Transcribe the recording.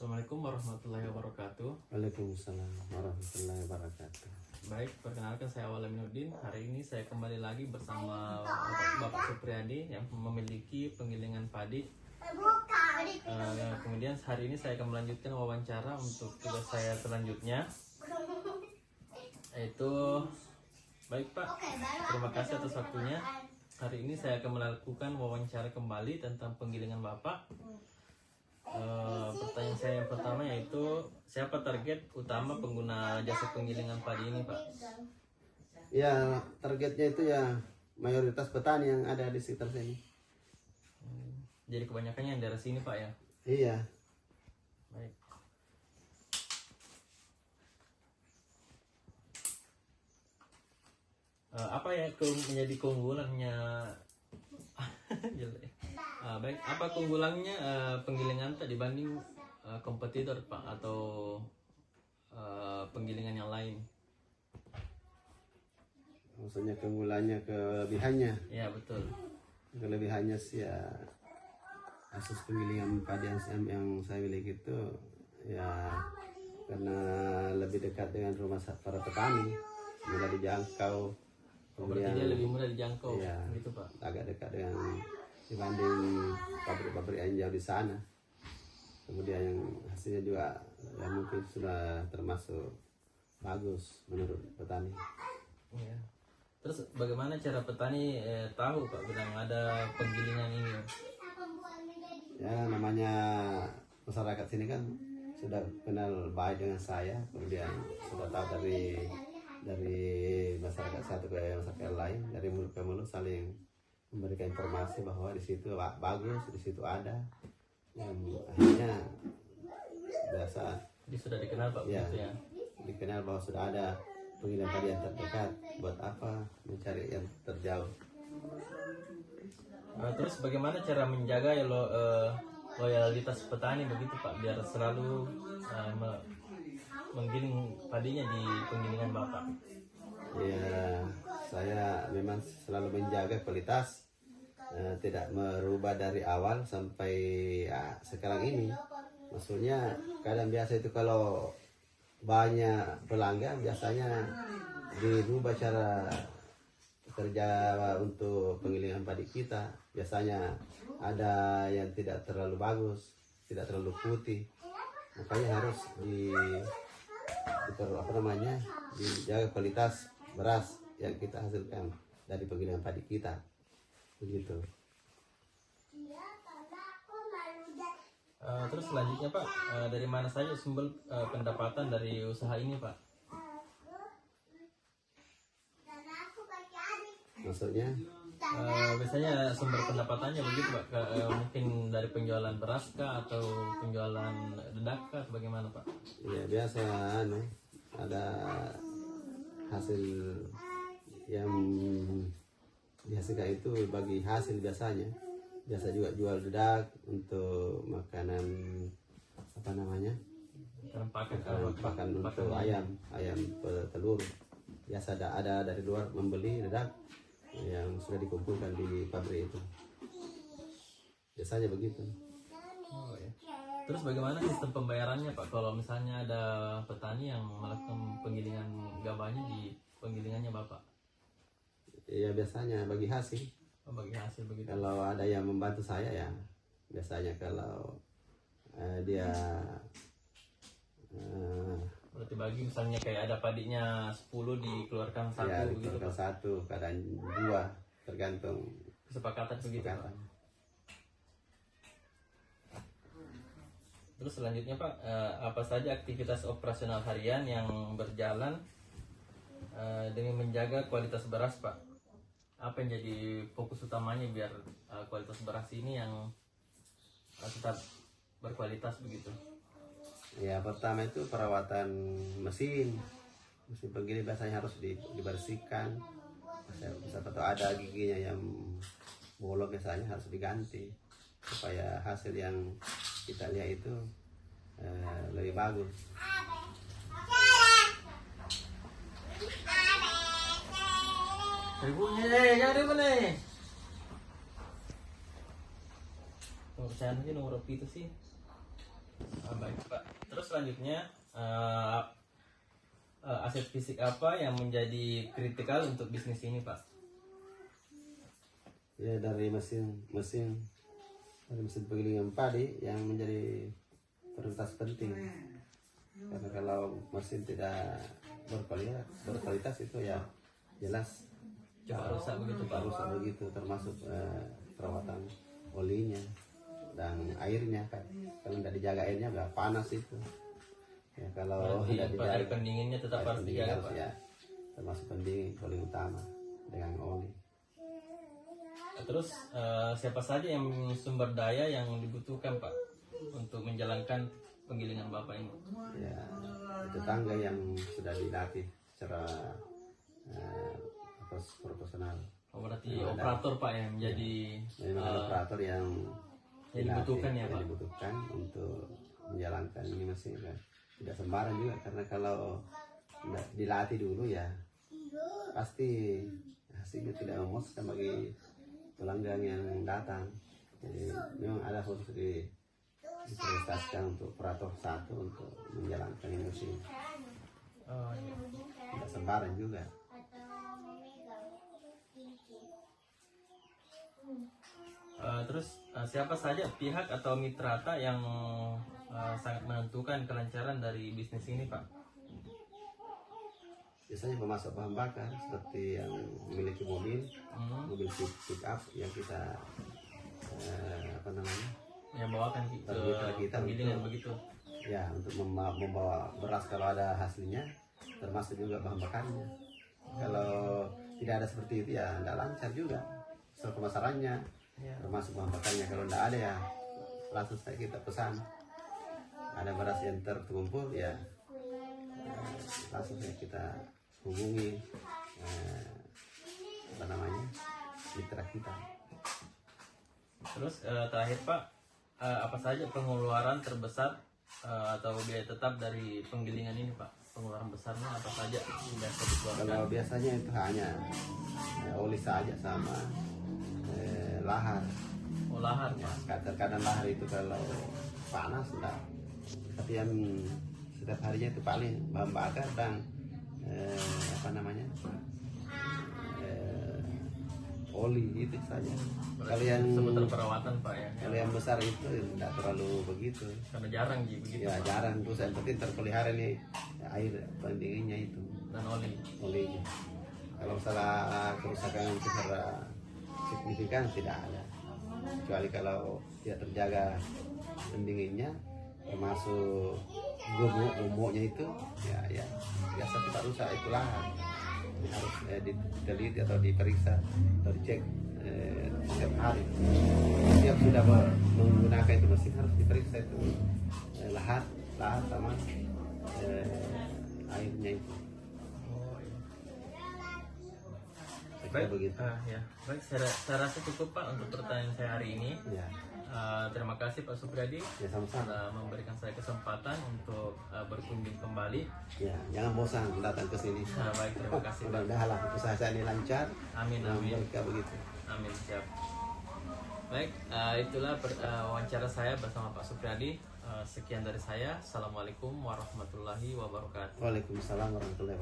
Assalamualaikum warahmatullahi wabarakatuh. Waalaikumsalam warahmatullahi wabarakatuh. Baik, perkenalkan saya Awal Aminuddin. Hari ini saya kembali lagi bersama Bapak Supriyadi yang memiliki penggilingan padi. Kemudian hari ini saya akan melanjutkan wawancara untuk tugas saya selanjutnya. Baik Pak, terima kasih atas waktunya. Hari ini saya akan melakukan wawancara kembali tentang penggilingan Bapak. Pertanyaan saya yang pertama yaitu siapa target utama pengguna jasa penggilingan padi ini, Pak? Ya, targetnya itu ya mayoritas petani yang ada di sekitar sini. Jadi kebanyakannya yang dari sini, Pak ya? Iya. Baik. Apa ya menjadi keunggulannya? Baik, apa keunggulannya penggilingan tak dibanding kompetitor Pak atau penggilingan yang lain? Maksudnya keunggulannya, kelebihannya. Ya betul. Kelebihannya sih ya asus penggilingan padi yang saya miliki itu ya karena lebih dekat dengan rumah para petani, mudah dijangkau. Berarti dia lebih mudah dijangkau, ya, gitu Pak. Agak dekat dengan dibanding pabrik-pabrik yang jauh di sana. Kemudian yang hasilnya juga ya mungkin sudah termasuk bagus menurut petani. Ya. Terus bagaimana cara petani tahu Pak bilang ada penggilingan ini? Ya namanya masyarakat sini kan sudah kenal baik dengan saya, kemudian sudah tahu dari masyarakat satu ke masyarakat lain, dari mulut ke mulut saling memberikan informasi bahwa di situ bagus, di situ ada, yang akhirnya biasa. Jadi sudah dikenal Pak, Ya, begitu ya? dikenal bahwa sudah ada penggilingan padi yang terdekat. Buat apa mencari yang terjauh? Terus bagaimana cara menjaga loyalitas petani begitu Pak, biar selalu menggiling padinya di penggilingan Bapak? Ya, saya memang selalu menjaga kualitas, tidak merubah dari awal sampai sekarang ini. Maksudnya kadang biasa itu kalau banyak pelanggan biasanya dirubah cara kerja untuk penggilingan padi kita. Biasanya ada yang tidak terlalu bagus, tidak terlalu putih, makanya harus dijaga kualitas beras yang kita hasilkan dari penggilingan padi kita, begitu. Terus selanjutnya Pak, dari mana saja sumber pendapatan dari usaha ini Pak? Maksudnya? Biasanya sumber pendapatannya begitu Pak, mungkin dari penjualan beras kah atau penjualan dedak kah atau bagaimana Pak? Ya biasa, ada hasil yang dihasilkan itu bagi hasil biasanya. Biasa juga jual dedak untuk makanan pakan untuk ayam telur. Biasa ada dari luar membeli dedak yang sudah dikumpulkan di pabrik itu. Biasanya begitu. Oh, ya. Terus bagaimana sistem pembayarannya Pak kalau misalnya ada petani yang melakukan penggilingan gabahnya di penggilingannya Bapak? Ya biasanya bagi hasil. Bagi hasil begitu. Kalau ada yang membantu saya ya biasanya kalau dia berarti bagi misalnya kayak ada padinya 10 dikeluarkan satu ya, begitu Pak? Satu, kadang dua, tergantung Kesepakatan begitu Pak. Terus selanjutnya Pak, apa saja aktivitas operasional harian yang berjalan demi menjaga kualitas beras Pak? Apa yang jadi fokus utamanya biar kualitas beras ini yang tetap berkualitas begitu? Ya pertama itu perawatan mesin penggiling biasanya harus dibersihkan. Atau ada giginya yang bolong biasanya harus diganti supaya hasil yang kita lihat itu lebih bagus. Ibunya jadi mana? Saya mungkin nomor itu sih. Baik Pak. Terus selanjutnya aset fisik apa yang menjadi kritikal untuk bisnis ini Pak? Ya dari mesin penggilingan padi yang menjadi prioritas penting. Karena kalau mesin tidak berkualitas itu ya jelas Coba rusak begitu Pak. rusak begitu, termasuk perawatan olinya dan airnya kan. Kalau tidak dijaga airnya udah panas itu. Ya kalau tidak dijaga Air pendinginnya tetap harus dijaga Pak. ya, termasuk pendingin paling utama dengan oli. Terus siapa saja yang sumber daya yang dibutuhkan Pak untuk menjalankan penggilingan Bapak ini? Ya tetangga yang sudah dilatih secara profesional. Oh, berarti operator Pak yang menjadi Memang ada operator yang dibutuhkan ya, yang Pak? dibutuhkan untuk menjalankan ini mesin kan. Tidak sembarang juga, karena kalau tidak dilatih dulu ya pasti hasilnya tidak memuaskan bagi pelanggan yang datang. Jadi memang ada khusus diprioritaskan untuk operator satu untuk menjalankan ini mesin. Oh, iya. Tidak sembarang juga. Terus siapa saja pihak atau mitrata yang sangat menentukan kelancaran dari bisnis ini Pak? Biasanya pemasok bahan bakar seperti yang memiliki mobil pick up yang kita Yang bawakan ke kita penggilingan untuk- begitu. ya untuk membawa beras kalau ada hasilnya, termasuk juga bahan bakarnya. Kalau tidak ada seperti itu ya tidak lancar juga soal pemasarannya, termasuk bahan bakarnya. Kalau tidak ada ya langsung saya kita pesan, ada beras yang terkumpul ya, langsung saya kita hubungi mitra kita. Terus terakhir Pak, apa saja pengeluaran terbesar atau biaya tetap dari penggilingan ini Pak? Pengeluaran besarnya apa saja yang biasa dikeluarkan? Kalau biasanya itu hanya oli saja sama lahar. Oh, lahar Ya, Pak. kadang lahar itu kalau panas enggak, tapi yang setiap harinya itu paling bahan bakar dan oli itu saja. Kalau yang Seputar perawatan Pak ya? kalau yang besar itu tidak terlalu begitu. Karena jarang Ji begitu Ya Pak. jarang, terus yang penting terpelihara nih air pendinginnya itu, Dan oli. olinya. Kalau salah kerusakan secara signifikan tidak ada, kecuali kalau tidak terjaga pendinginnya, termasuk gumuknya itu ya biasa kita rusak, itulah harus diteliti atau diperiksa atau dicek setiap hari. Setiap sudah menggunakan itu mesin harus diperiksa itu lahar sama airnya itu. Oh, iya. Baik, begitu. Ya. Baik, saya rasa cukup Pak untuk pertanyaan saya hari ini. Ya, Terima kasih Pak Supriyadi ya sama-sama. telah memberikan saya kesempatan untuk berkunjung kembali. Ya, jangan bosan datang ke sini. Baik, terima kasih Pak. Mudah-mudahan usaha saya ini lancar. Amin, Nah, amin. mereka begitu. Amin, siap. Baik, itulah wawancara saya bersama Pak Supriyadi. Sekian dari saya. Assalamualaikum warahmatullahi wabarakatuh. Waalaikumsalam warahmatullahi wabarakatuh.